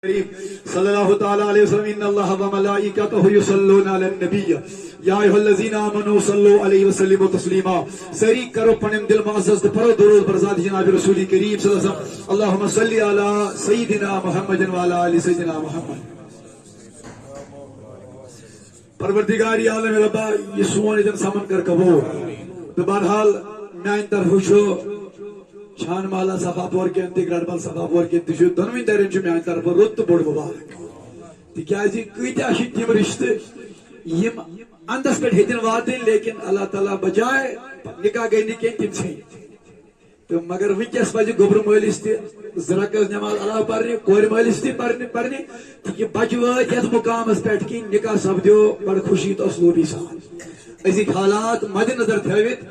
صلی اللہ تعالی علیہ وسلم ان اللہ و ملائکتہ یصلون علی النبی یا ایھا الذین آمنوا صلوا علیہ وسلم تسلیما. سری کرو پنن دل معزز پڑھو درود بر ذات جناب رسول کریم صلی اللہ علیہ وسلم. اللہم صلی علی سیدنا محمد و علی آل سیدنا محمد. پروردگار عالم ربا یہ سون اتن سمن کر کبو تو بہرحال میان طرف چھو چھان مالا صفا پور کے انتی گرڈبل صفا پور کے انتی دونویں درین چھو میان طرف رت تو بڑھ مبارک تکیازی کیتی آشی تیم رشتے یم اندس پر ہیتن واتن لیکن اللہ تعالیٰ بجائے نکاح گئی نکین تیم سے تو مگر ونکس پزِ گوبر مٲلِس تہِ زرکس نماز علاوٕ پرنہِ کورِ مٲلِس تہِ پرنہِ تِکہِ بچہِ وٲتۍ یتھ مقامس پٮ۪ٹھ کہِ نکاح سپدیو بڑٕ خوشی تہٕ اسلوٗبی سان أزِکۍ حالات مدِ نظر تھٲوِتھ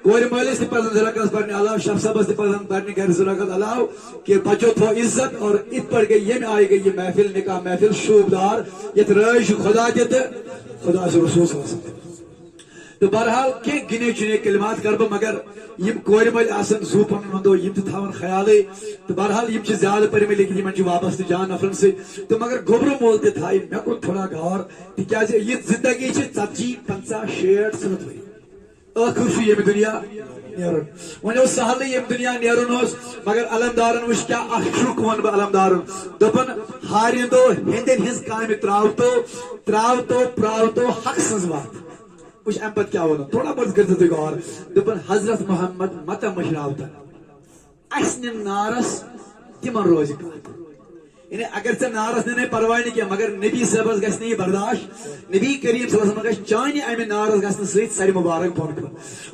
کورِ مٲلِس تہِ پزن زرکس پرنہِ علاوٕ شب صبس تہِ پزن پرنہِ گرِ زرکس علاوٕ کہِ بچو تھو عزت اور اتھ پٲٹھۍ گٔے ییٚمہِ آیہِ گٔے یہِ محفل نکاح محفل شوٗبدار یتھ رٲژ چھُ خدا تہِ تہٕ خدا چھُ رسول صلی اللہ علیہ وسلم. تو بہرحال کی گنے چنے کلمات کر بہ مگر یم کور مل آسن زو پن وندو یم تھاون خیالے تو بہرحال یم زیادہ پر میں لیکن یم واپس جان نفرن سے تو مگر گوبر مول تہ تھائی مے کو تھوڑا غور تکیاز یہ زندگی چھ 40 50 60 سنت وی آخر چھ یم دنیا نیرن ونو سہل یم دنیا نیرن اس مگر علمدارن وش کیا اخشوک ون بہ علمدارن دپن ہاریندو ہندن ہز کام تراو تو حق سز بات وش ام پت کیا ون تھوڑا بہت کرتے تھے غور دپن حضرت محمد مت مشراوتا اسن نارس تمن روز کات یعنی اگر ژے نارس نہ پرواہ نہیں کیا مگر نبی صاحبس گژھِ نہٕ یہِ برداشت نبی کریم صلی اللہ علیہ وسلم گژھِ چانہِ امہِ نارس گژھنہٕ سۭتۍ سارِ مبارک بۄن کُن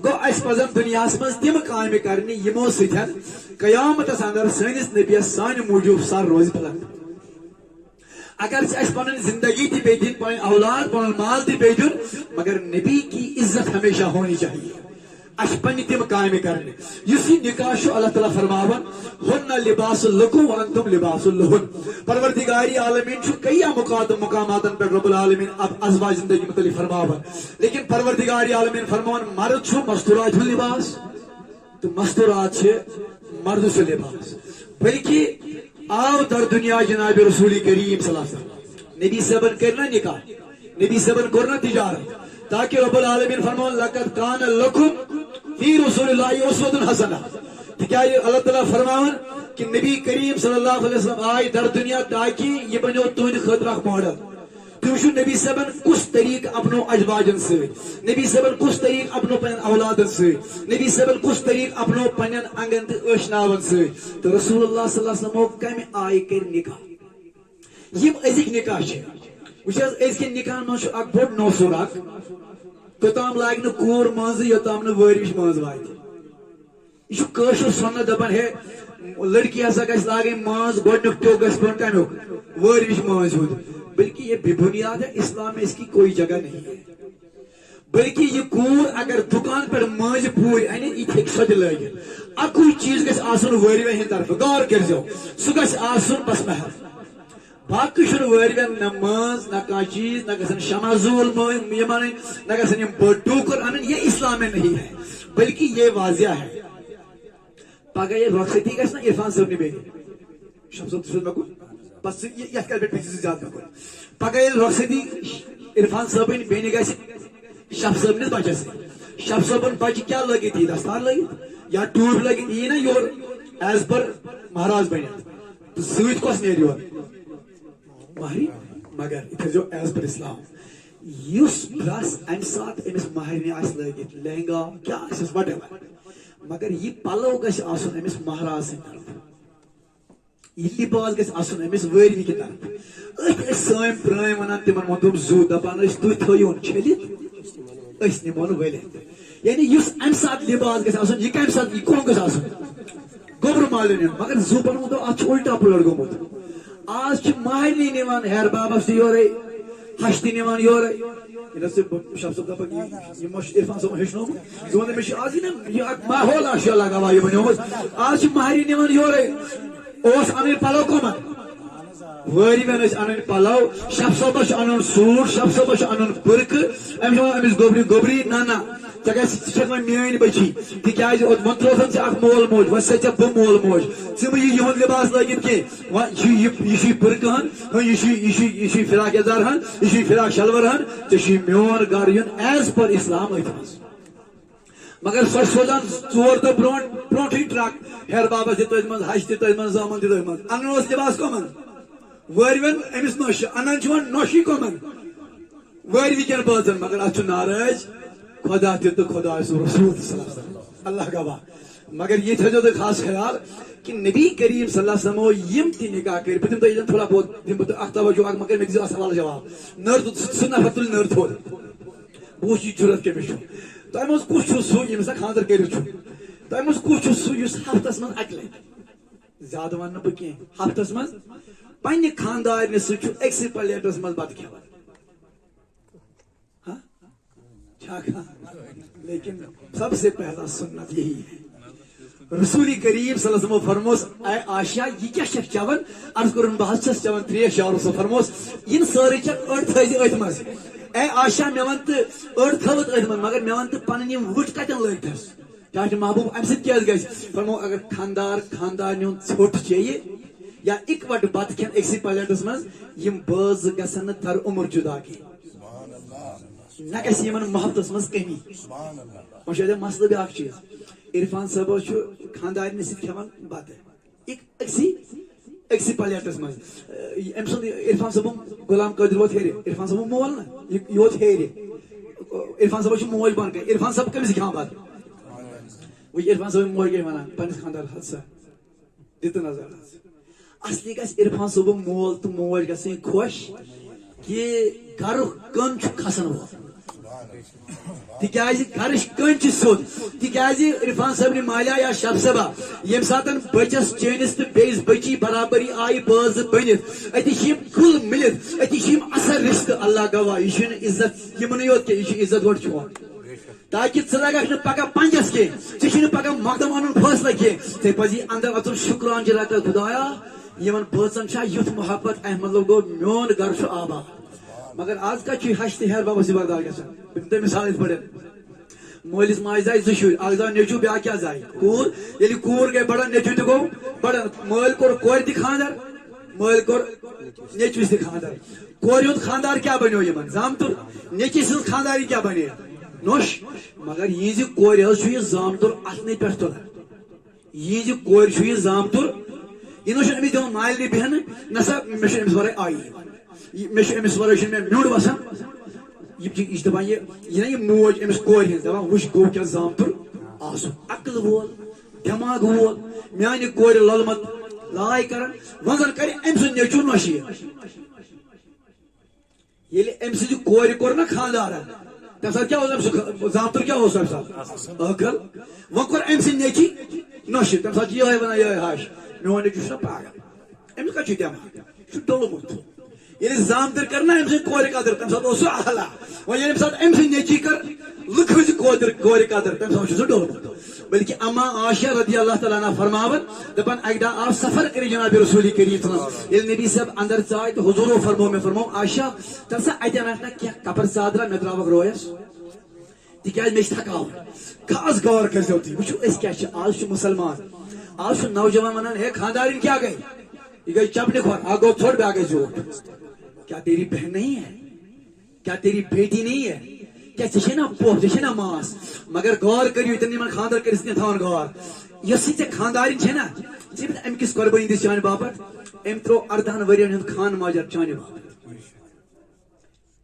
گوٚو اسہِ پزن دُنیاہس منٛز تِم کامہِ کرنہِ یِمو سۭتۍ قیامتس اندر سٲنِس نبیس سانہِ موٗجوٗب سر روزِ بلند اگر اس پنن زندگی تھی بے دین پنن اولاد پنن مال تھی بے دین مگر نبی کی عزت ہمیشہ ہونی چاہیے اس پنی تم قائم کرنے یسی نکاح شو اللہ تعالیٰ فرماون ہن لباس لکم وانتم لباس لہن. پروردگاری عالمین چھو کئی مقاماتن پر رب العالمین اب ازواج زندگی متعلق فرماون لیکن پروردگاری عالمین فرماون مرد چھو مستورات چھو لباس تو مستورات چھے مرد چھو لباس بلکہ آو در دنیا جناب رسول کریم صلی اللہ علیہ وسلم نبی صبر کرنا نکاح نبی صبر کرنا تجارت تاکہ رب العالمین فرمان لقد کان لکم فی رسول اللہ اسوۃ حسنہ کیا اللہ تعالیٰ فرمان کہ نبی کریم صلی اللہ علیہ وسلم آئی در دنیا تاکہ یہ بنو تہند خاطر اکھ ماڈل تم چھو نبی صبر کس طریق اپنو ازواجن سے نبی صبر کس طریق اپنو پنن اولادن سے نبی صبر کس طریق اپنو پنن انگن تو اشناون سے تو رسول اللہ صلی اللہ علیہ وسلم کم آئی کر نکاح یم ازک نکاح چھ وچھس ازک نکاح من چھ اک بوڑ نوسور اک توتام لاگ نہ کور منز یوتام نہ وٲرِش منز واتہِ یہ چھ کٲشُر سنت دپان ہے لڑکی ہسا گژھِ لاگٕنۍ منز گۄڈنیُک ٹیوٚک گژھِ پٮ۪وُن کمیُک وٲرِش منز ہُنٛد بلکہ یہ بے بنیاد ہے اسلام میں اس کی کوئی جگہ نہیں ہے بلکہ یہ کور اگر دکان پر ماج پور یعنی یہ ہیک سۄ تہِ لٲگِتھ اکُے چیز گژھِ آسُن وٲرۍوٮ۪ن ہٕنٛدِ طرفہٕ غور کٔرۍزیو سُہ گژھِ آسُن بس محل باقی چھُنہٕ وٲرۍوٮ۪ن نہ مٲنٛز نہ کانٛہہ چیز نہ گژھن شمع زوٗل یِم انٕنۍ نہ گژھن یِم بٔڑ ٹوٗکر انٕنۍ یہ اسلام میں نہیں ہے بلکہ یہ واضح ہے پگہ یہ رخصتی گژھِ نا عرفان صٲبنہِ بیٚیہِ شمس صٲب تُہۍ چھِو مےٚ کُن بس یتھ کر پہ زیادہ مے پگہ رخصتی عرفان صٲبن بیٚنہِ گژھِ شب صٲبنِس بچس شب صٲبن بچہ کیا لٲگِتھ یی دستار لٲگِتھ یا ٹوٗپۍ لٲگِتھ یی نا یور ایز پر مہراز بنِتھ تہٕ سۭتۍ کۄس نیرِ یور مہرِنۍ مگر یہِ تھٲیزیو ایز پر اسلام یُس ڈرس امہِ ساتہٕ أمِس مہرنہِ آسہِ لٲگِتھ لہنگا کیا آسٮ۪س وٹ ایور مگر یہِ پلو گژھِ آسُن أمِس مہراز سٕنٛدِ طرفہٕ یہ لباس گژھِ آسُن أمِس وٲرۍوِ کہِ طرفہٕ أتھۍ ٲسۍ سٲنۍ پرٛٲنۍ ونان تِمن ووٚن زوٗ دپان ٲسۍ تُہۍ تھٲیہوٗن چھٔلِتھ أسۍ نِمون ؤلِتھ یعنی یُس امہِ ساتہٕ لباس گژھِ آسُن یہِ کمہِ ساتہٕ یہِ کُن گژھِ آسُن گوبر مالنہِ مگر زوٗپن ووٚنو اتھ چھُ الٹا پلٹ گوٚمُت آز چھِ مہرنی نِوان ہیر بابس تہِ یورے ہش تہِ نِوان یورے شب صٲب دپان یہِ ما چھُ عرفان صٲبن ہیٚچھنومُت ژٕ وَن مےٚ چھُ آز یہِ اکھ ماحول آشیا لگاوان یہِ بنیومُت آز چھِ مہرنۍ نِوان یورے اوس انٕنۍ پلو کٕمن وٲرۍوٮ۪ن ٲسۍ انٕنۍ پلو شب صٲبس چھُ انُن سوٗٹ شب صٲبس چھُ انُن پٔرکہٕ أمِس چھُ ونان أمِس گوبری نہ ژٕ میٲنۍ بچی تِکیازِ منتروسن اکھ مول موج وۄنۍ سا ژےٚ بہٕ مول موج ژٕ مہٕ یِہُنٛد لباس لٲگِتھ کینٛہہ یہِ چھُے بُرکہٕ ہن یہِ چھُے فراق یزار ہن یہِ چھُے فراق شلور ہن ژےٚ چھُے میون گرٕ یُن ایز پر اسلام أتھۍ منٛز مگر سۄ سوزان 4 دۄہ برونٛٹھٕے ٹرک ہیر بابس تہِ تٔتھۍ منٛز ہش تہِ تٔتھۍ منٛز زامن تہِ تٔتھۍ منٛز انان اوس لباس کٕمن وٲروین أمِس نوشہِ انان چھُ وۄنۍ نوشی کٕمن وٲروِ کٮ۪ن بٲژن مگر اتھ چھُ ناراض خدا تہِ تہٕ خدا سُنٛد رسول صلی اللہ علیہ وسلم اللہ گواہ مگر یہ تھٲیزیو تُہۍ خاص خیال کہ نبی کریم صلی اللہ علیہ وسلم یم تہِ نکاح کٔرۍ بہٕ دِمہٕ تۄہہِ ییٚتٮ۪ن تھوڑا بہت دِمہٕ بہٕ تۄہہِ اکھ توجہ اکھ مگر مےٚ دِزیو اتھ سوال جواب نٔر سُہ نفر تُلہِ نٔر تھوٚد بہٕ وٕچھِ یہِ جُرت کٔمِس چھُ تۄہہِ منٛز کُس چھُ سُہ ییٚمِس نہٕ خانٛدر کٔرِتھ چھُ تۄہہِ منٛز کُس چھُ سُہ یُس ہفتس منٛز اکہِ لٹہِ زیادٕ ونہٕ نہٕ بہٕ کینٛہہ ہفتس منٛز پننہِ خاندارنہِ سۭتۍ چھُ أکسٕے پلیٹس منٛز بتہٕ کھٮ۪وان لیکن سب سے پہلا سنت یہی ہے رسول کریم صلی اللہ علیہ وسلم فرموس اے عائشہ یہ کیا چھک چون عرض کرن بہت چھس چون تریش شاور سو فرموس ان ساری چھ اڑ تھٲزِ أتھۍ منٛز اے عائشہ مےٚ ون تہٕ أڑ تھٲوٕت أتھۍ منٛز مگر مےٚ ون تہٕ پنٕنۍ یِم وٕٹھ کتٮ۪ن لٲگتھس چاہے محبوب امہِ سۭتۍ کیٛاہ گژھِ فرمو اگر خاندارنہِ ہُنٛد ژھوٚٹ چیٚیہِ یا اِکوٹہٕ بتہٕ کھٮ۪ن أکسٕے پلیٹس منٛز یِم بٲژ گژھن نہٕ تر عمر جدا کینٛہہ نہ گژھِ یِمن محبتس منٛز کمی وۄنۍ چھُ اَتٮ۪ن مسلہٕ بیٛاکھ چیٖز عرفان صٲب چھُ خاندارنہِ سۭتۍ کھٮ۪وان بتہٕ أکسٕے پلیٹس منٛز أمۍ سُنٛد عرفان صٲبُن غلام قٲدر ووت ہیرِ عرفان صٲبُن مول نا یہِ ووت ہیرِ عرفان صٲبس چھُ موج بۄن کَنۍ عرفان صٲب کٔمِس کھٮ۪وان بتہٕ وٕچھ عرفان صٲبٕنۍ موج کیٛاہ وَنان پننِس خاندارس ہَتہٕ سا دِتہٕ نظر حظ اصلی گژھِ عرفان صٲبُن مول تہٕ موج گژھٕنۍ خۄش کہ گرُک کٔن چھُ کھسن وول تِکیازِ گرٕچ کٔنۍ چھِ سیوٚد تِکیازِ عرفان صٲبنہِ مالیہ یا شب صبا ییٚمہِ ساتن بچس چٲنِس تہٕ بیٚیِس بچی برابری آیہِ بٲژ بٔنِتھ اتی چھِ یِم کُل مِلِتھ اتی چھِ یِم اثر رشتہٕ اللہ گواہ یہِ چھُنہٕ عزت یِمنٕے یوت کینٛہہ یہِ چھُ عزت گۄڈٕ چون تاکہِ ژٕ لگکھ نہٕ پگہہ پنجس کینٛہہ ژےٚ چھُنہٕ پگہہ مقدم انُن فٲصلہٕ کینٛہہ ژےٚ پزی انٛدر اژُن شُکران چھِ رٹان خدایا یِمن بٲژن چھا یُتھ محبت امہِ مطلب گوٚو میون گرٕ چھُ آباد مگر آز کتھ چھُ ہش تہٕ ہیر بابس یہِ برداش گژھان بہٕ دِمہٕ تۄہہِ مثال یِتھ پٲٹھۍ مٲلِس ماجہِ زاے 2 شُرۍ اکھ زاو نیٚچوٗ بیٛاکھ کیٛاہ زاے کوٗر ییٚلہِ کوٗر گٔے بڑان نیٚچوٗ تہِ گوٚو بڑان مٲلۍ کوٚر کورِ تہِ خاندر مٲلۍ کوٚر نیٚچوِس تہِ خاندر کورِ ہُنٛد خاندار کیٛاہ بنیو یِمن زامتُر نیٚچِوۍ سٕنٛز خانداری کیٛاہ بنے نوٚش مگر یِہنٛزِ کورِ حظ چھُ یہِ زامتُر اَتھنٕے پٮ۪ٹھ تُلان یِہنٛزِ کورِ چھُ یہِ زامتُر یہِ نہ چھُ أمِس دِوان مالنہِ بیٚہنہٕ نہ سا مےٚ چھُ أمِس ورٲے آیی مےٚ چھُ أمِس ورٲے چھُنہٕ مےٚ میوٚنڈ وسان یہِ چھِ دپان یہِ نہ یہِ موج أمِس کورِ ہٕنٛز دپان وٕچھ گوٚو کیٛاہ زامتُر آسُن عقل وول دٮ۪ماغ وول میانہِ کورِ لولمت لاے کران وۄنۍ زن کرِ أمۍ سُنٛد نیٚچوٗ نۄشی ییٚلہِ أمۍ سٕنٛزِ کورِ کوٚر نا خاندارن تمہِ ساتہٕ کیٛاہ اوس أمۍ سُنٛد زامتُر کیٛاہ اوس تمہِ ساتہٕ عقل وۄنۍ کوٚر أمۍ سٕنٛدۍ نیٚچی نۄشہِ تمہِ ساتہٕ چھِ یِہوے ونان یِہوے ہش میون نیٚچوٗ چھُنہ پاگل أمِس کتہِ چھُ دٮ۪ماغ یہِ چھُ ڈوٚلمُت ییٚلہِ زامتٕر کٔر نا أمۍ سٕنٛدِ کورِ قدر تمہِ ساتہٕ اوس سُہ اعلیٰ وۄنۍ ییٚلہِ أمۍ ساتہٕ أمۍ سٕنٛدۍ نیٚچی کٔر لُکہٕ ہٕنٛزِ کورِ قدر تمہِ ساتہٕ چھُ سُہ ڈوٚلمُت بلکہ اما عائشہ رضی اللہ تعالیٰ عنہ فرماون دپان اکہِ دۄہ آو سفر کٔرِتھ جناب رسول کریم صلی اللہ علیہ وسلم ییٚلہِ نبی صٲب اندر ژاے تہٕ حضوٗرو فرمو مےٚ فرمو عائشہ تل سا اتٮ۪ن آسہِ نا کینٛہہ کپر ژادرا مےٚ تراوکھ رویس تِکیازِ مےٚ چھِ تھکاوُن خاص غور کٔرزیو تُہۍ وٕچھِو أسۍ کیٛاہ چھِ آز چھُ مُسلمان آز چھُ نوجوان ونان ہے خاندارِنۍ کیٛاہ گٔے یہ گئی چپنہِ کھۄر اکھ گوٚو ژھوٚٹ بیٛاکھ گٔے زیوٗٹھ کیا تیری بہن نہیں ہے کیا تیری بیٹی نہیں ہے کیا ژےٚ چھے نا پۄپھ ژےٚ چھے نا ماس مگر غور کٔرِو ییٚتٮ۪ن یِمن خاندر کٔرِتھ چھِ تھاوان غور یۄس یہِ ژےٚ خاندارِنۍ چھے نا ژٕ ییٚمِس امہِ کِس قۄربٲنی دِژ چانہِ باپتھ أمۍ ترٛوو 18 ؤرین ہُنٛد خان ماجر چانہِ باپتھ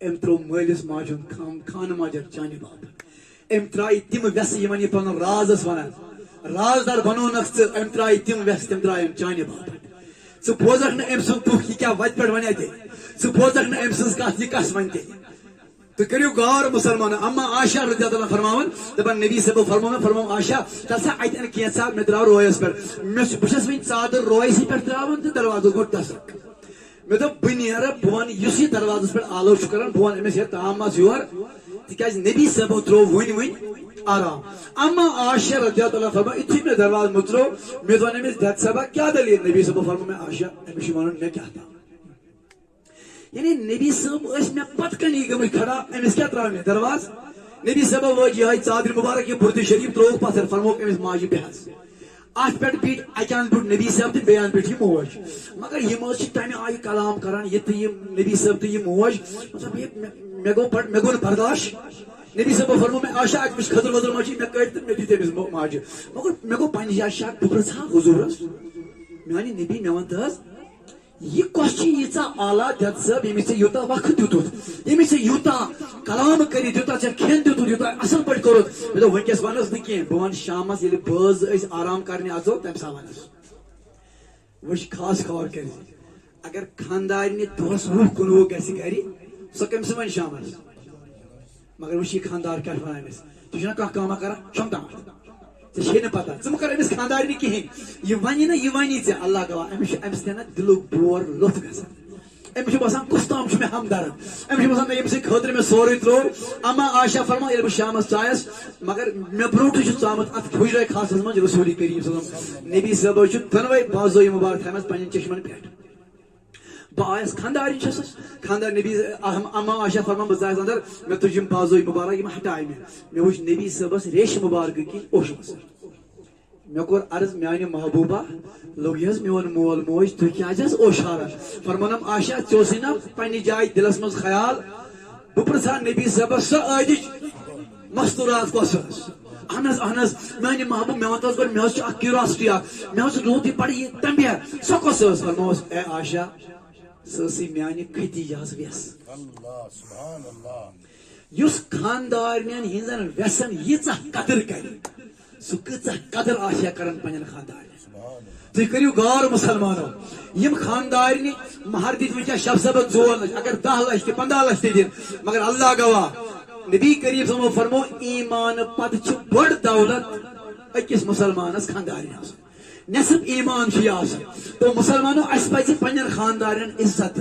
أمۍ ترٛوو مٲلِس ماجہِ ہُنٛد خان ماجر چانہِ باپتھ أمۍ ترٛایہِ تِم ویسہٕ یِمن یہِ پنُن راز ٲس ونان رازدار بنوونکھ ژٕ أمۍ ترٛایہِ تِم ویسہٕ تِم ترٛایہِ أمۍ چانہِ باپتھ ژٕ بوزکھ نہٕ أمۍ سُنٛد دُکھ یہِ کیٛاہ وتہِ پٮ۪ٹھ ونہِ تہِ ژٕ بوزکھ نہٕ أمۍ سٕنٛز کتھ یہِ کس ونہِ تہِ تُہۍ کٔرِو غور مُسلمان اما عائشہ رضی اللہ عنہ فرماون دپان نبی صٲبو فرمو مےٚ فرمو عائشہ تل سا اتٮ۪ن کینٛژھا مےٚ تراو رویس پٮ۪ٹھ بہٕ چھس وۄنۍ ژادر رویسٕے پٮ۪ٹھ تراوان تہٕ دروازس گوٚو ٹسک مےٚ دوٚپ بہٕ نیرٕ بہٕ وَنہٕ یُس یہِ دروازس پٮ۪ٹھ آلو چھُ کران بہٕ وَنہٕ أمِس ہے تام اژ یور تِکیازِ نبی صٲبو ترٛوو وُنۍ آرام اما عائشہ رضی اللہ عنہ فرماو یُتھُے مےٚ دروازٕ مُژروو مےٚ دوٚپ أمِس دٮ۪د صٲبا کیٛاہ دٔلیٖل نبی صٲبو فرمو مےٚ عائشہ أمِس چھُ وَنُن مےٚ کیٛاہ تام یعنی نبی صٲب ٲسۍ مےٚ پتہٕ کَنی گٔمٕتۍ کھڑا أمِس کیٛاہ تراو مےٚ دروازٕ نبی صاحب وج یہ ژادر مبارک یہ برد شریف تروک پتھر فرموک امس ماجہ بہس ات پہ بیٹ اچان بیٹ نبی صاحب تو بیان بیٹ یہ موج مگر یہ تمہ آئی کلام کران یہ تو یہ نبی صاحب تو یہ موج مطلب مے گو برداشت نبی صاحب فرمو میں آشا اچھ خدر وزر مجھے میں کٹ میں دیتے تمس ماجہ مگر مے گو پنہ جائے شک بہ پرژھا حضورس میانہ نبی مے ون تہذ یہ کس ییژا اعلیٰ دت صاحب یمس یوتہ وقت دیتھ یمس یوتہ کلام کرت یوتہ ژے کھین دیتھ یوتہ اصل پہ کورت مے دوپ ونکس ونس نا کھین بہ ون شامس ییٚلہِ بٲژ ٲسۍ آرام کرنہِ اژو تمہِ ساتہٕ ونس وٕچھ خاص خبر کر اگر خاندارنہِ دۄہس وُہ کُنوُہ گژھِ گرِ سۄ کٔمِس ون شامس مگر وٕچھ یہِ خاندار کیٛاہ ونان أمِس تُہۍ چھُنا کانٛہہ کٲما کران شۄنٛگ تامتھ ژےٚ چھے نہٕ پتہ ژٕ مہ کر أمِس خاندارنہِ کِہیٖنۍ یہِ ونہِ نا یہِ ونی ژےٚ اللہ گواہ أمِس چھُ امہِ سۭتۍ نا دِلُک بور لوٚت گژھان أمِس چھُ باسان کُس تام چھُ مےٚ ہمدرد أمِس چھُ باسان ییٚمہِ سٕنٛدِ خٲطرٕ مےٚ سورُے ترٛوو اما آشا فرما ییٚلہِ بہٕ شامس ژایس مگر مےٚ برونٛٹھٕے چھُ ژامُت اتھ حُجرے خاصس منٛز رسوٗل کریم صلی اللہ علیہ وسلم نبی صٲبو چھُ دۄنوے بازویہِ مُبارک تھایمژٕ پننٮ۪ن چشمن پٮ۪ٹھ بہ آیس خاندارین چھسس خاندار نبی اما آشا فرمان بہ ژایس اندر مے تُج یم بازوی مبارک یم ہٹائے مے وچھ نبی صبس ریش مبارک کی اوش مسر مے کور عرض میانہ محبوبہ لوگ یس میون مول موج تو کیازس اوشارا فرمانم آشا چوسی نا پنہ جائے دلس مز خیال بہ پرژھا نبی صبس سہ عادج مستورات کس اہن میانہ محبوب مے ونتس گۄڈٕ مے اکھ کیوراسٹی اکھ مے روٗد یہِ بڑٕ یہِ تمبیر سۄ کۄس فرموس اے آشا سٲسی میانہ ختیجہس ویس یُس خاندارنٮ۪ن ہٕنٛزن ویسن ییٖژاہ قدر کرِ سُہ کۭژاہ قدر آسیا کران پننٮ۪ن خاندارنٮ۪ن تُہۍ کٔرِو غور مُسلمانو یم خاندارنہِ مہر دِتۍ وٕنکٮ۪س شب سبد 2 لچھ اگر 10 لچھ تہِ 15 لچھ تہِ دِن مگر اللہ گواہ نبی کریم صلی فرمو ایمان پتہٕ چھِ بٔڑ دولت أکِس مُسلمانس خاندارنہِ آسان نصف ایمان چھ آسان تو مسلمانو اس پزِ پننٮ۪ن خاندارن عزت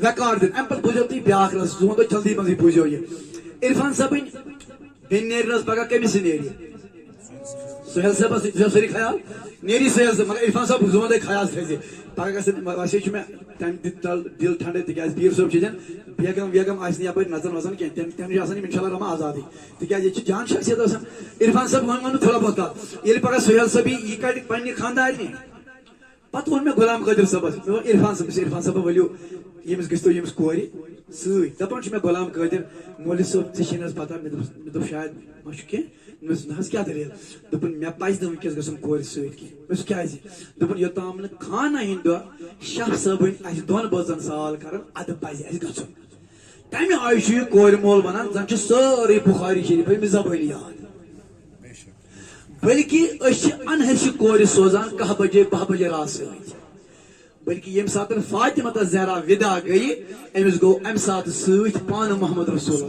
وقار دِن امہِ پتہٕ بوٗزِو تُہۍ بیاکھ رس ژٕ ونتو جلدی منٛزٕے بوٗزِو یہِ عرفان صٲبٕنۍ بیٚنہِ نیرِ نہٕ پگہہ کٔمِس نیرِ سہیل صٲبس چھُ سٲری خیال نیری سہیل صٲب مگر عرفان صٲب زٕ ونتو خیال تھٲیزِ پگہہ گژھِ ویسے چھُ مےٚ تمہِ دل ٹھنڈے تِکیازِ پیٖر صٲب چھِ دِن بیگم ویگم آسہِ نہٕ یپٲرۍ نژن وژن کینٛہہ تٔمِس چھُ آسان یِم انشاء اللہ رحمان آزادٕے تِکیازِ ییٚتہِ چھِ جان شخصیت آسان عرفان صٲب ونو تھوڑا بہت کتھ ییٚلہِ پگہہ سہیل صٲب یہِ کڑِ پننہِ خاندارنہِ پتہٕ ووٚن مےٚ غلام قادر صٲبس مےٚ ووٚن عرفان صٲب ؤلِو ییٚمِس گٔژھتو ییٚمِس کورِ سۭتۍ دپان چھُ مےٚ غلام قادر مولوی صٲب ژےٚ چھے نہٕ حظ پتہ مےٚ دوٚپ شاید ما چھُ کینٛہہ مےٚ دوٚپُس نہ حظ کیٛاہ دٔلیٖل دوٚپُن مےٚ پزِ نہٕ وٕنکٮ۪س گژھُن کورِ سۭتۍ کینٛہہ مےٚ دوٚپُس کیٛازِ دوٚپُن یوٚتام نہٕ خانہ ہٕنٛدۍ دۄہ شاہ صٲبٕنۍ اسہِ دۄن بٲژن سوال کرن ادٕ پزِ اسہِ گژھُن تمہِ آیہِ چھُ یہِ کورِ مول ونان زن چھُ سٲرٕے بخاری شریف أمِس زبٲنی یاد بلکہ أسۍ چھِ انہرشہِ کورِ سوزان 10 بجے 12 بجے رات سۭتۍ بلکہ ییٚمہِ ساتہٕ فاطمہ زہرا ودا گٔیہِ أمِس گوٚو امہِ ساتہٕ سۭتۍ پانہٕ محمد رسول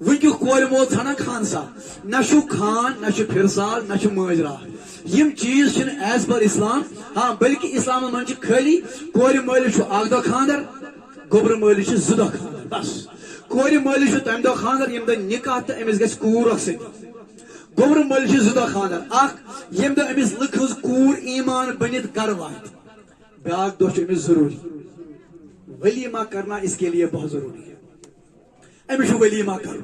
ونکیُک کورِ مول ژھانان خان سا نہ چھُ خان نہ چھُ پھرسال نہ چھُ مٲنٛزۍ راتھ یم چیز چھِنہٕ ایز پر اسلام ہاں بلکہ اسلامس منٛز چھِ خٲلی کورِ مٲلِس چھُ اکھ دۄہ خاندر گوٚبرٕ مٲلِس چھِ 2 دۄہ خاندر بس کورِ مٲلِس چھُ تمہِ دۄہ خاندر ییٚمہِ دۄہ نکاح تہٕ أمِس گژھِ کوٗر اکھ سۭتۍ گوٚبرٕ مٲلِس چھِ 2 دۄہ خاندر اکھ ییٚمہِ دۄہ أمِس لُکہٕ ہٕنٛز کوٗر ایمان بٔنِتھ گرٕ واتہِ بیاکھ دۄہ چھُ أمِس ضروٗری ولیمہ کرنا اس کے لیے بہت ضروری ہے أمِس چھُ ولیمہ کرُن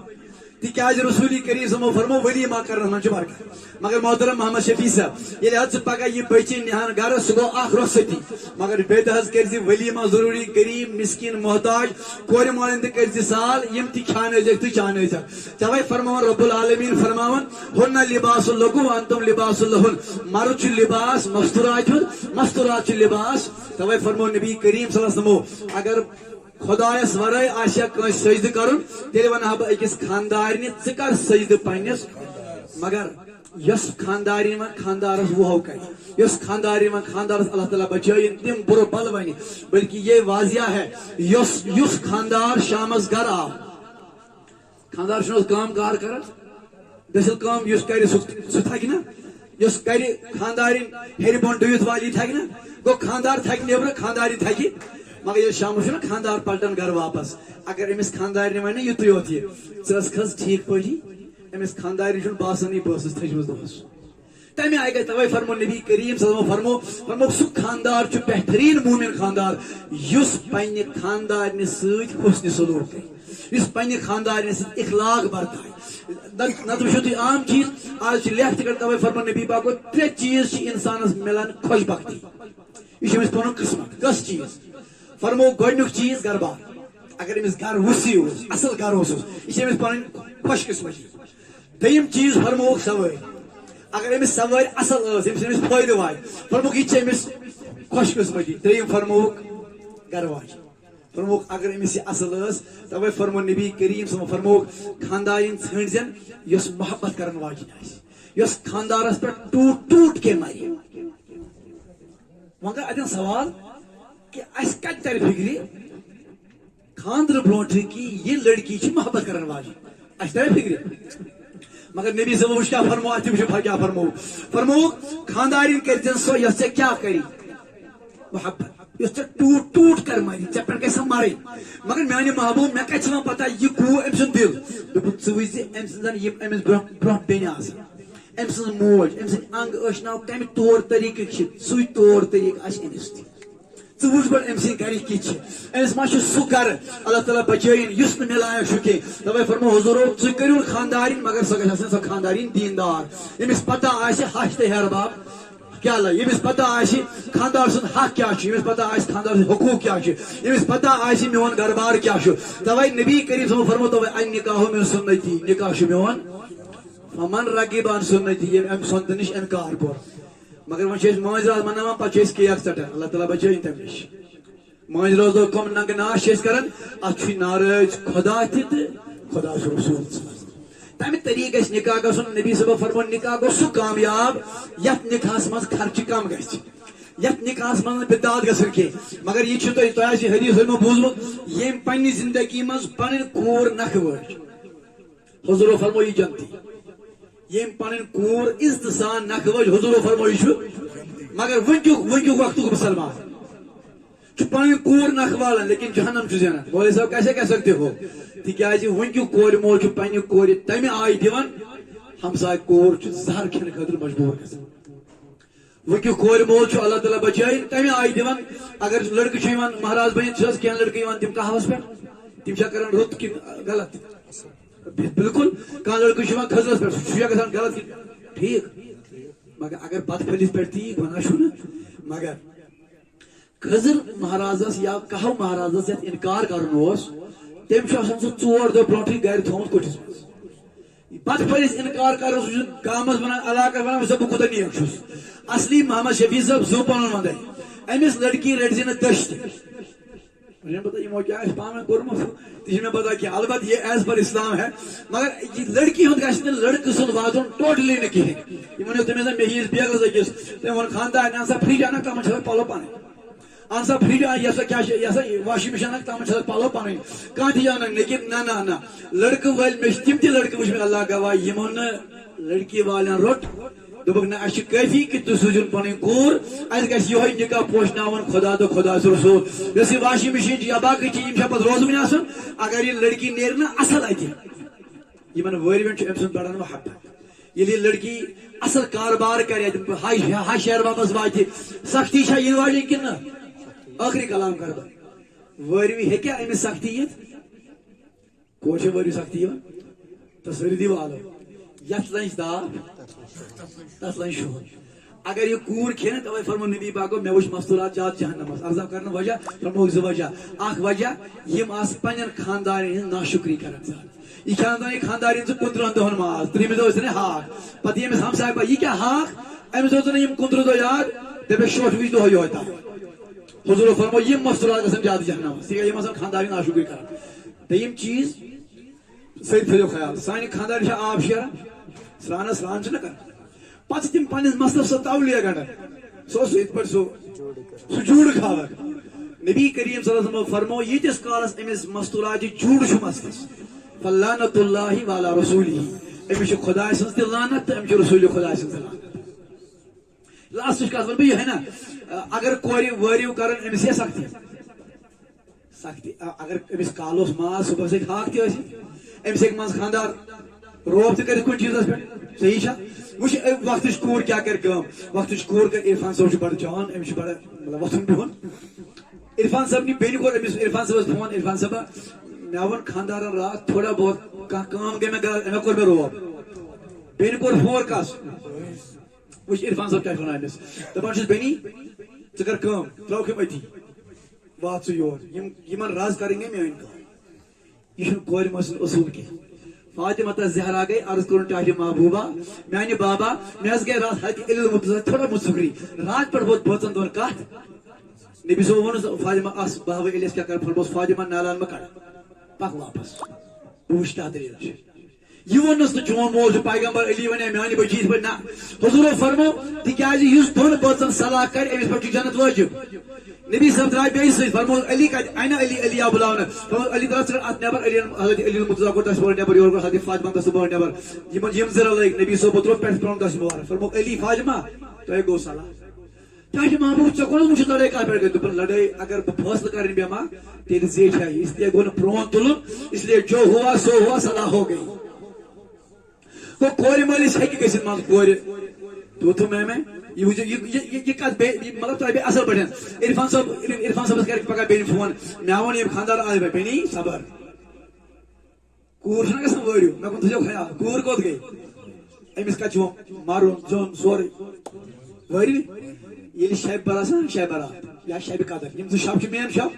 تِکیازِ رسوٗل کریم صلی فرمو ولیمہ کرنس منٛز چھِ برکت مگر محترم محمد شفیع صٲب ییٚلہِ حظ ژٕ پگہہ یہِ بچی نِہان گرٕ سُہ گوٚو اکھ رۄخصتی مگر بیٚیہِ تہِ حظ کٔرۍ زِ ولیمہ ضروٗری غریٖب مسکیٖن محتاج کورِ مالٮ۪ن تہِ کٔرۍ زِ سال یِم تہِ کھیٛانٲوزٮ۪کھ تہٕ چانٲوزٮ۪کھ توے فرماوان رب العالمیٖن فرماوان ہُنَّ لِباسُ لَکُم وَأَنتُم لِباسُ لَہُنَّ مرد چھُ لباس مستورات ہُنٛد مستورات چھُ لباس توے فرمو نبی کریم صلی اللہ علیہ وسلم اگر خدایس ورٲے آسیا کٲنٛسہِ سجدٕ کرُن تیٚلہِ ونہٕ ہا بہٕ أکِس خاندارنہِ ژٕ کر سجدٕ پننِس مگر یۄس خاندارین وۄنۍ خاندارس وُہو کرِ یۄس خاندارین وۄنۍ خاندارس اللہ تعالیٰ بچٲیِن تِم بُرٕ بل ونہِ بلکہ یہ واضح ہے یُس خاندار شامس گر آو خاندار چھُنہٕ حظ کٲم کار کران دٔسِل کٲم یُس کرِ سُہ تھکہِ نا یُس کرِ خاندارین ہیٚرِ بۄن ڈُوِتھ والی تھکہِ نا گوٚو خاندار تھکہِ نیبرٕ خاندارین تھکہِ مگر ییٚلہِ شامس چھُنہ خاندار پلٹان گرٕ واپس اگر أمِس خاندارنہِ وَنہِ یُتُے یوت یہِ ژٕ ٲس کھٔژ ٹھیٖک پٲٹھی أمِس خاندارنہِ چھُنہٕ باسانٕے بہٕ ٲسٕس تھٔجمٕژ دۄہس تمہ آئی گئی توے فرمو نبی کریم صلی اللہ علیہ وسلم فرمو سہ خاندار چھ بہترین مومن خاندار یس پنہ خاندارنہ ست حسن سلوک کرے، یس پنہ خاندارنہ ست اخلاق برتائے. نت وچھو تھی عام چیز آج لکھ کر توے فرمو نبی پاکو 3 چیز انسانس ملان خوش بختی، یہ پن قسمت. کس چیز؟ فرمو گۄڈنیُک چیز گھر بار. اگر امس گھر وسیع اصل گھر یہ پن خوش قسمتی. دویم چیز فرموک سواری. اگر امس سواری اصل امس فائدہ واتہ فرموک یہ امس خوش قسمتی. تریم فرموک گھر واج. فرموک اگر امس یہ اصل توے فرمو نبی کریم صلی اللہ علیہ وسلم فرموک خاندارین ژھنڈ زن یس محبت کرن واجن یس خاندارس پہ ٹوٹ ٹوٹ کے مری. مگر اتن سوال کہ اس کت تر فکری خاندر برونٹ کہ یہ لڑکی چھ محبت کرن واجن اس تر فکری. مگر نبی صلی اللہ علیہ وسلم کیا فرمو اتم کیا فرمو خاندارین کرتن سو یس کیا کری محبت یس ٹوٹ ٹوٹ کر ماری ے پہ گھس مرن. مگر میانہ محبوب مے کتھ پتہ یہ گو ام سند دل دس وچ ام سن امس برہ بین ام سن موج ام سن انگ اشناو کم طور طریقہ سی طور طریقہ امس تہ وچ گۄڈٕ ام سن گرک کت امس ما سہ گر اللہ تعالیٰ بچائن اس ملائق کی. توے فرمو حضورو تھی کرو خاندارین مگر سہ گژھِ آسٕنۍ سۄ خاندارین دیندار یمس پتہ آسہِ ہش تہ ہیر باب کیا اللہ یمس پتہ آسہِ خاندار سن حق کیا یمس پتہ آسہِ خاندار سن حقوق کیا یمس پتہ آسہِ میون گھر بار کیا. توے نبی کریم صلی اللہ علیہ وسلم فرمو توے النکاح من سنتی نکاح چھ میون فمن رغب عن سنتی یم ام سنت نش انکار کور. مگر وۄنۍ مٲنٛزِ راز مناوان پتہٕ چھِ کیک ژٹان. اللہ تعالیٰ بچٲیِن تمہِ نش. مٲنٛزِ رٲژ دۄہ کم ننگہٕ ناش چھِ کران اتھ چھُ ناراض خدا تہِ تہٕ خدا رسول تمہ طریقہ گھس نکاح گھن. نبی صاحب فرمو نکاح گو سہ کامیاب یتھ نکاحس مز خرچہ کم گھس یتھ نکاحس مز بدعات گھن کی. مگر یہ تہ حدیث بوزمت یم پنہ زندگی مز پن کور نکھ وٲج حضور فرمو یہ جنتی. یم پن کور عزت سان نکھ وٲج حضور فرمو یہ. مگر ونکیُک وقتک مسلمان پن کور نکھ والن لیکن جہنم زینان. مولوی صاحب کیسے کہہ سکتے ہو تکیاز ونکیُک کور مول پنہ کور تمہ آئی دِوان ہمسائے کور زہر کھین خاطر مجبور گژھان. ونکیُک کور مول اللہ تعالیٰ بچائن تمہ آئی دِوان. اگر لڑکہ مہراز بنت کی لڑکہ تم قہوس پہ تم کران رت کہ غلط بالکل کھانا لڑکہ کھزرس پہ سہ گھان غلط کہ ٹھیک. مگر اگر بت پھلس پہ تی ونان چھ مگر کھزر مہارازس یا کہو مہارازس یتھ انکار کرن تم سہ 4 دہ برونٹھے گھر تھومت کٹھس مز بت پھلس انکار کر سہ گامس ونان علاقہ ونان بہ کوتہ نیک چھس. اصلی محمد شفیع صاحب زو پن وندے امس لڑکی رٹ زِ دش مجھے پتا یہ کیا پانے کورمت تھی پتا کہ البتہ یہ ایز پر اسلام ہے. مگر یہ لڑکی ہند گھس لڑکہ سن واتن ٹوٹلی نا کہین. یہ ونو تم مہیز بیگس أکس تم ون خاندار ان سا فرج انک تمن چھ پلو پانے ان سا فرج یہ سا کیا یہ سا واشنگ مشین انک تمن چھ پلو پانے کان تھی انک لیکن نہ نہ لڑکہ ول مش تم تہ لڑکہ وچ اللہ گواہ یمن لڑکی والن روٹ دبک نا اچھ کافی کہ تو سوجن پن کور اس گژھِ یہوے نکاح پوشناون خدا تو خدا رسول. یس یہ واشنگ مشین یا باقی چیز پتہ روزوٕنۍ آسان اگر یہ لڑکی نیرِ نا اصل اتہ یمن وٲرۍوٮ۪ن چھُ أمۍ سُنٛد بڑان محبت. ییٚلہِ یہ لڑکی اصل کاربار کرِ ہش شہر واپس واتہِ سختی چھا ین واجن کن نہ. ٲخری کلام کر بہٕ وٲرۍوِ ہیٚکیٛا أمِس سختی یِتھ؟ کور چھِ وٲرۍوِ سختی یِوان تصویر دی والو یتھ لنچ داو تس لنچ شوہر. اگر یہ کور کھین توے فرمو نبی پاکو مے وچھ مستورات جات جہنمس. عرض کرنے وجہ فرمو 2 وجہ. اخ وجہ یم آس پنن خاندارین ہن ناشکری کران زیادہ. یہ خاندارین 15 دہن ماز 3 دہ ٲسۍ ہاک پتہ یمس ہمساے پہ یہ کیا ہاک امس اوس یم 15 دہ یاد دپے شوٹ وچ دہ یہوے تا. حضور فرمو یم مستورات گژھن زیادہ جہنمس تکیازِ یم آسان خاندارین ناشکری کران. دوٚیِم چیز سۭتۍ تھٲیِو خیال سانہِ خاندار چھِ آب شیران سرانس سران چھِ نہ کران پتہٕ تم پنس مستس سۄ تولیہ گنڈان سہ اوس یِتھ پٲٹھۍ سُہ جوڑ کھالان. نبی کریم صلی اللہ علیہ وسلم فرمو ییتس کالس امس مستورات جوڑ چھ مستس فلعنت اللہ وعلی رسولہ امس چھ خدا سٕنٛز تہِ لعنت تہٕ أمِس چھِ رسول خدا سٕنٛز تہِ لعنت. لاسٹٕچ کتھ ون بہٕ یِہے نا اگر کورِ وٲرِو کران امس یا سختی سختی اگر امس کال اوس ماز صبحس ہیٚکہِ ہاک تہِ ٲسِتھ امس ہیٚکہِ منٛز خاندار روب تہ کر کن چیزس پہ صحیح چھا وچ وقت کور کیا کر کام وقت کور کر عرفان صاحب چھ بڑ جان امس بڑ مطلب وتھن بہن عرفان صاحب نی بین کور امس عرفان صاحب فون عرفان صاحب مے ون خاندارن رات تھوڑا بہت کام گئی مے کور مے روب بین کور فور کس وچ عرفان صاحب کیا ونان امس دپان چھس بینی ژٕ کر کام تراوکھ یم اتی وات ژٕ یور یمن راز کریں گے میٲنۍ کام یہ کور مسل اصول کی فاطمہ زہرا گئی عرض کرن ٹاٹی محبوبہ میانہ بابا مے گئی رات حد علم تھوڑا مصغری رات پر بہت بچن دون کت نبی صاحب ون فاطمہ اس بابا الیس کیا کر فرموس فاطمہ نالان مکڑ پک واپس پوچھتا دلیل یہ ونس تو چون مول پیغمبر علی ون میانہ بچی پہ نا حضور فرمو تکیاز اس دون بچن صلاح کر امس پہ جنت واجب نبی صاحب درائے بیس سی فرمو علی کت این علی علی بلاونا فرمو علی درس ات نبر علی حضرت علی المرتضی کو تس بور نبر یور حضرت فاطمہ تس بور نبر یم زرا لگ نبی صاحب تر پیٹ پرون تس بور فرمو علی فاطمہ تو گو صلاح چاہے محبوب چکون مجھے لڑائی کا پڑ گئی لڑائی اگر فیصلہ کریں بیما تیل زیٹ ہے اس لیے گون پرون تلن اس لیے جو ہوا سو ہوا صلاح ہو گئی وہ کور مالس ہیکہ گژھت مان کور تو میں یہ کت مطلب تہ اصل پہ عرفان صاحب کر پگہ بین فون مے ون یم خاندار آج بہ بینی صبر کور چھنا گژھان وٲرِو مے کُن تھٲیزیو خیال کور کوٚت گٔے أمِس کتہِ چھُ مارُن زیُن سورُے وٲرِو ییٚلہِ شبِ بر آسان شبِ برات یا شبِ قدر یِم زٕ شب چھِ مین شب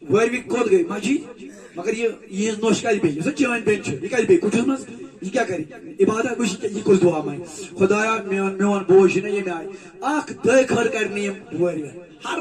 وٲروِ کوٚت گٔے مسجد مگر یہ یہٕنٛز نوٚش کتہِ بیٚیہِ یۄس چٲنۍ بیٚنہِ چھِ یہِ کتہِ بیٚیہِ کُٹھِس منٛز یہ کیا کری عبادت وچ یہ کچھ دعا مائی خدایا میون بوجھ نہ یہ آئی اخ دے کھڑ کرنی وٲرۍ ہر